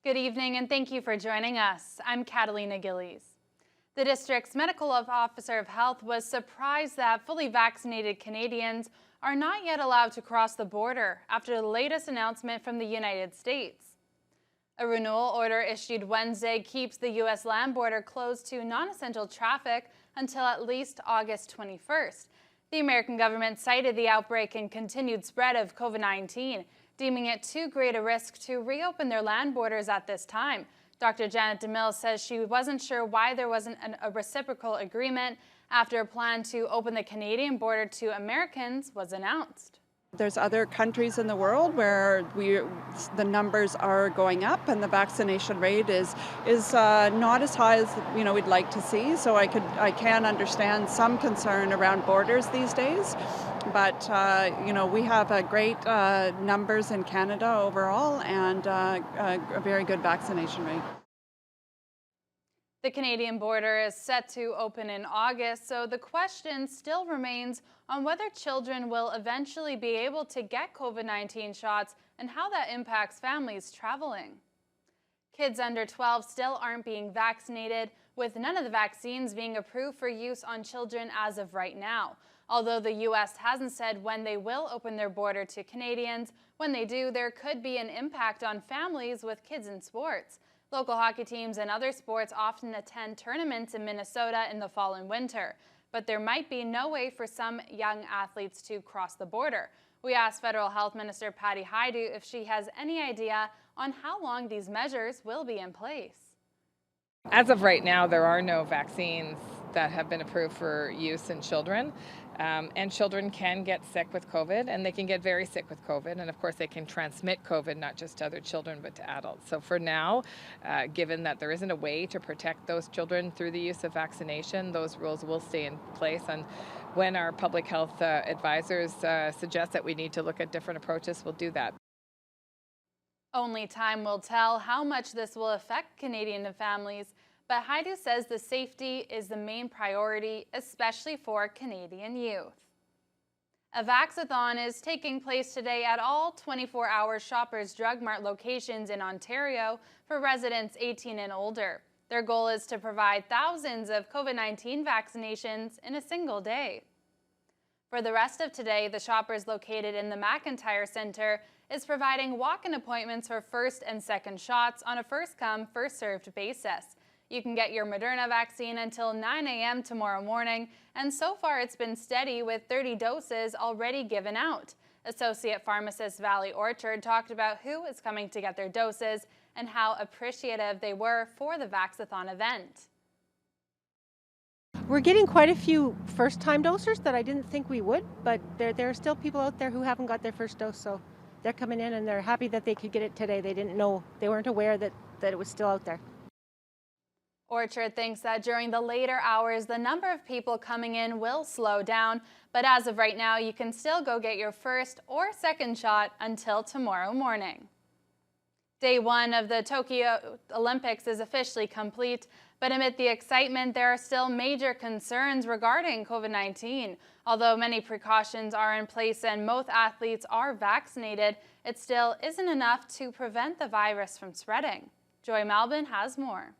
Good evening and thank you for joining us. I'm Catalina Gillies. The district's medical officer of health was surprised that fully vaccinated Canadians are not yet allowed to cross the border after the latest announcement from the United States. A renewal order issued Wednesday keeps the U.S. land border closed to non-essential traffic until at least August 21st. The American government cited the outbreak and continued spread of COVID-19, deeming it too great a risk to reopen their land borders at this time. Dr. Janet DeMille says she wasn't sure why there wasn't a reciprocal agreement after a plan to open the Canadian border to Americans was announced. There's other countries in the world where the numbers are going up and the vaccination rate is not as high as we'd like to see. So I can understand some concern around borders these days, but we have a great numbers in Canada overall and a very good vaccination rate. The Canadian border is set to open in August, so the question still remains on whether children will eventually be able to get COVID-19 shots and how that impacts families traveling. Kids under 12 still aren't being vaccinated, with none of the vaccines being approved for use on children as of right now. Although the U.S. hasn't said when they will open their border to Canadians, when they do, there could be an impact on families with kids in sports. Local hockey teams and other sports often attend tournaments in Minnesota in the fall and winter, but there might be no way for some young athletes to cross the border. We asked Federal Health Minister Patty Hajdu if she has any idea on how long these measures will be in place. As of right now, there are no vaccines that have been approved for use in children. And children can get sick with COVID, and they can get very sick with COVID. And of course, they can transmit COVID not just to other children, but to adults. So for now, given that there isn't a way to protect those children through the use of vaccination, those rules will stay in place. And when our public health advisors suggest that we need to look at different approaches, we'll do that. Only time will tell how much this will affect Canadian families, but Hajdu says the safety is the main priority, especially for Canadian youth. A Vaxathon is taking place today at all 24-hour Shoppers Drug Mart locations in Ontario for residents 18 and older. Their goal is to provide thousands of COVID-19 vaccinations in a single day. For the rest of today, the Shoppers located in the McIntyre Centre is providing walk-in appointments for first and second shots on a first-come, first-served basis. You can get your Moderna vaccine until 9 a.m. tomorrow morning, and so far it's been steady with 30 doses already given out. Associate Pharmacist Valley Orchard talked about who is coming to get their doses and how appreciative they were for the Vaxathon event. We're getting quite a few first-time dosers that I didn't think we would, but there are still people out there who haven't got their first dose, so they're coming in and they're happy that they could get it today. They didn't know, they weren't aware that it was still out there. Orchard thinks that during the later hours, the number of people coming in will slow down, but as of right now, you can still go get your first or second shot until tomorrow morning. Day one of the Tokyo Olympics is officially complete, but amid the excitement, there are still major concerns regarding COVID-19. Although many precautions are in place and most athletes are vaccinated, it still isn't enough to prevent the virus from spreading. Joy Malbin has more.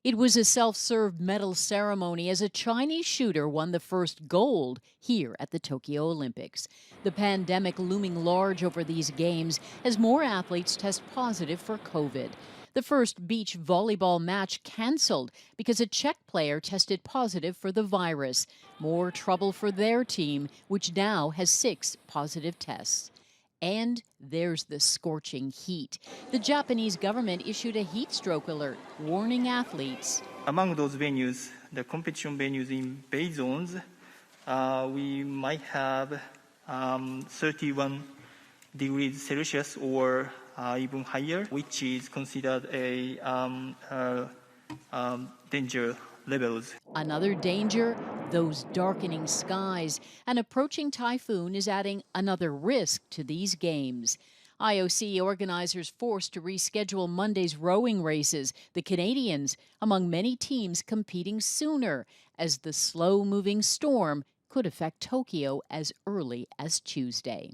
It was a self-serve medal ceremony as a Chinese shooter won the first gold here at the Tokyo Olympics. The pandemic looming large over these games as more athletes test positive for COVID. The first beach volleyball match canceled because a Czech player tested positive for the virus. More trouble for their team, which now has 6 positive tests. And there's the scorching heat. The Japanese government issued a heat stroke alert, warning athletes. Among those venues, the competition venues in bay zones, we might have 31 degrees Celsius or even higher, which is considered a danger levels. Another danger, those darkening skies. An approaching typhoon is adding another risk to these games. IOC organizers forced to reschedule Monday's rowing races. The Canadians, among many teams competing sooner, as the slow-moving storm could affect Tokyo as early as Tuesday.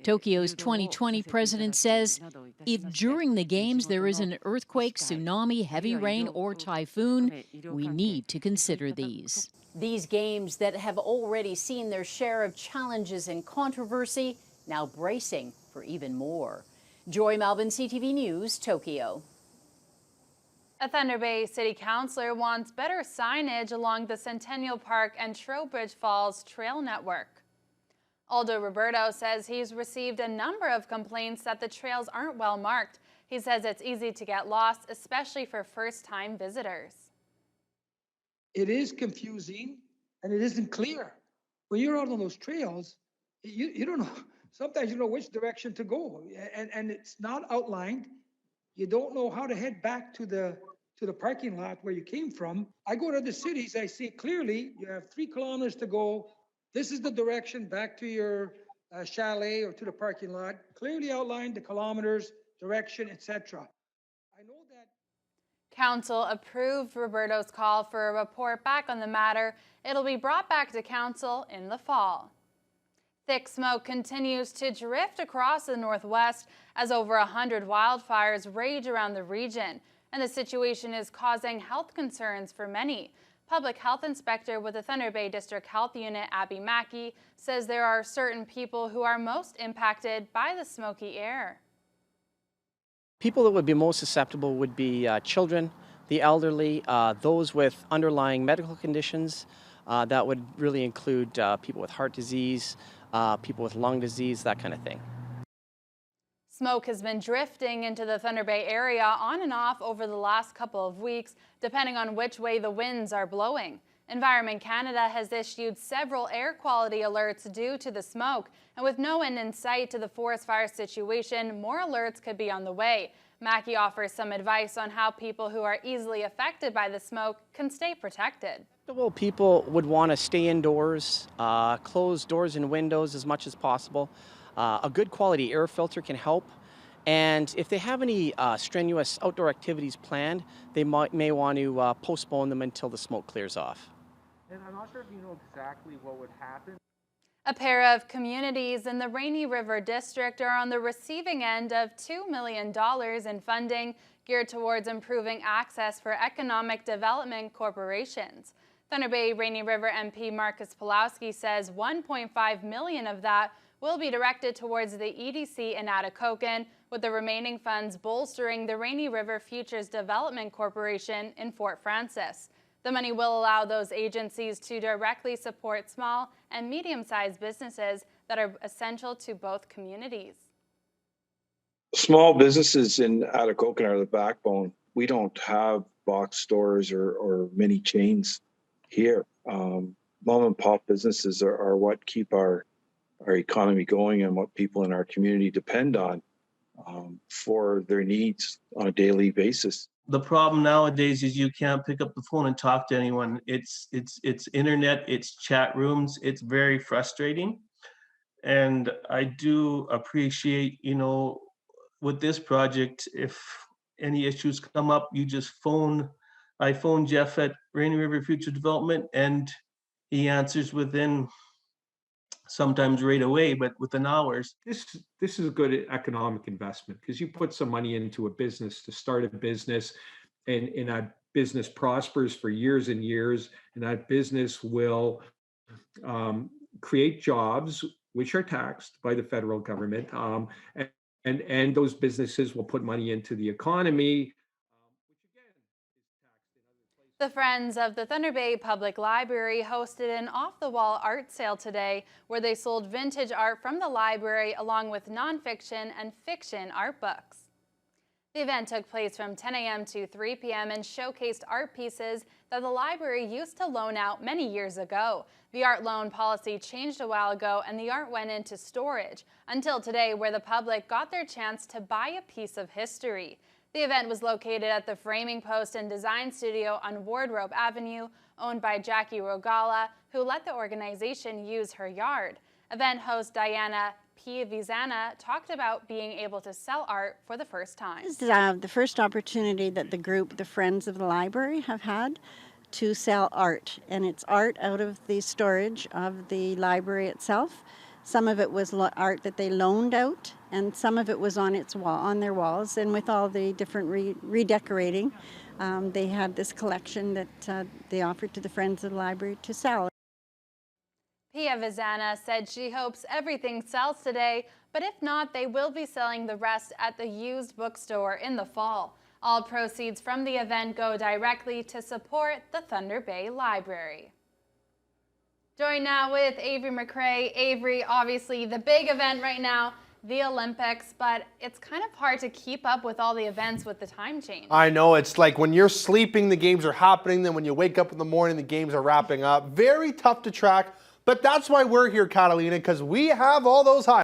Tokyo's 2020 president says if during the Games there is an earthquake, tsunami, heavy rain, or typhoon, we need to consider these. These Games that have already seen their share of challenges and controversy, now bracing for even more. Joy Malvin, CTV News, Tokyo. A Thunder Bay City Councilor wants better signage along the Centennial Park and Trowbridge Falls Trail Network. Aldo Roberto says he's received a number of complaints that the trails aren't well marked. He says it's easy to get lost, especially for first-time visitors. It is confusing and it isn't clear. When you're out on those trails, you don't know, sometimes you don't know which direction to go, and it's not outlined. You don't know how to head back to the parking lot where you came from. I go to the cities, I see clearly you have 3 kilometers to go. This is the direction back to your chalet or to the parking lot. Clearly outlined the kilometers, direction, etc. I know that Council approved Roberto's call for a report back on the matter. It'll be brought back to Council in the fall. Thick smoke continues to drift across the Northwest as over 100 wildfires rage around the region, and the situation is causing health concerns for many. Public health inspector with the Thunder Bay District Health Unit, Abby Mackey, says there are certain people who are most impacted by the smoky air. People that would be most susceptible would be children, the elderly, those with underlying medical conditions. That would really include people with heart disease, people with lung disease, that kind of thing. Smoke has been drifting into the Thunder Bay area on and off over the last couple of weeks, depending on which way the winds are blowing. Environment Canada has issued several air quality alerts due to the smoke, and with no end in sight to the forest fire situation, more alerts could be on the way. Mackey offers some advice on how people who are easily affected by the smoke can stay protected. Well, people would want to stay indoors, close doors and windows as much as possible. A good quality air filter can help. And if they have any strenuous outdoor activities planned, they may want to postpone them until the smoke clears off. And I'm not sure if you know exactly what would happen. A pair of communities in the Rainy River District are on the receiving end of $2 million in funding geared towards improving access for economic development corporations. Thunder Bay Rainy River MP Marcus Pulowski says $1.5 million of that will be directed towards the EDC in Atikokan, with the remaining funds bolstering the Rainy River Futures Development Corporation in Fort Frances. The money will allow those agencies to directly support small and medium-sized businesses that are essential to both communities. Small businesses in Atikokan are the backbone. We don't have box stores or mini chains here. Mom and pop businesses are what keep our economy going and what people in our community depend on for their needs on a daily basis. The problem nowadays is you can't pick up the phone and talk to anyone. It's internet, it's chat rooms. It's very frustrating. And I do appreciate, with this project, if any issues come up, you just phone. I phone Jeff at Rainy River Future Development and he answers within, sometimes right away, but within hours. This is a good economic investment because you put some money into a business to start a business, and that business prospers for years and years, and that business will create jobs which are taxed by the federal government, and those businesses will put money into the economy. The Friends of the Thunder Bay Public Library hosted an off-the-wall art sale today where they sold vintage art from the library along with nonfiction and fiction art books. The event took place from 10 a.m. to 3 p.m. and showcased art pieces that the library used to loan out many years ago. The art loan policy changed a while ago and the art went into storage until today, where the public got their chance to buy a piece of history. The event was located at the Framing Post and Design Studio on Wardrobe Avenue, owned by Jackie Rogala, who let the organization use her yard. Event host Diana Piavizana talked about being able to sell art for the first time. This is the first opportunity that the group, the Friends of the Library, have had to sell art. And it's art out of the storage of the library itself. Some of it was art that they loaned out, and some of it was on their walls. And with all the different redecorating, they had this collection that they offered to the Friends of the Library to sell. Pia Vizana said she hopes everything sells today, but if not, they will be selling the rest at the used bookstore in the fall. All proceeds from the event go directly to support the Thunder Bay Library. Join now with Avery McRae. Avery, obviously the big event right now, the Olympics, but it's kind of hard to keep up with all the events with the time change. I know, it's like when you're sleeping, the games are happening, then when you wake up in the morning, the games are wrapping up. Very tough to track, but that's why we're here, Catalina, because we have all those highlights.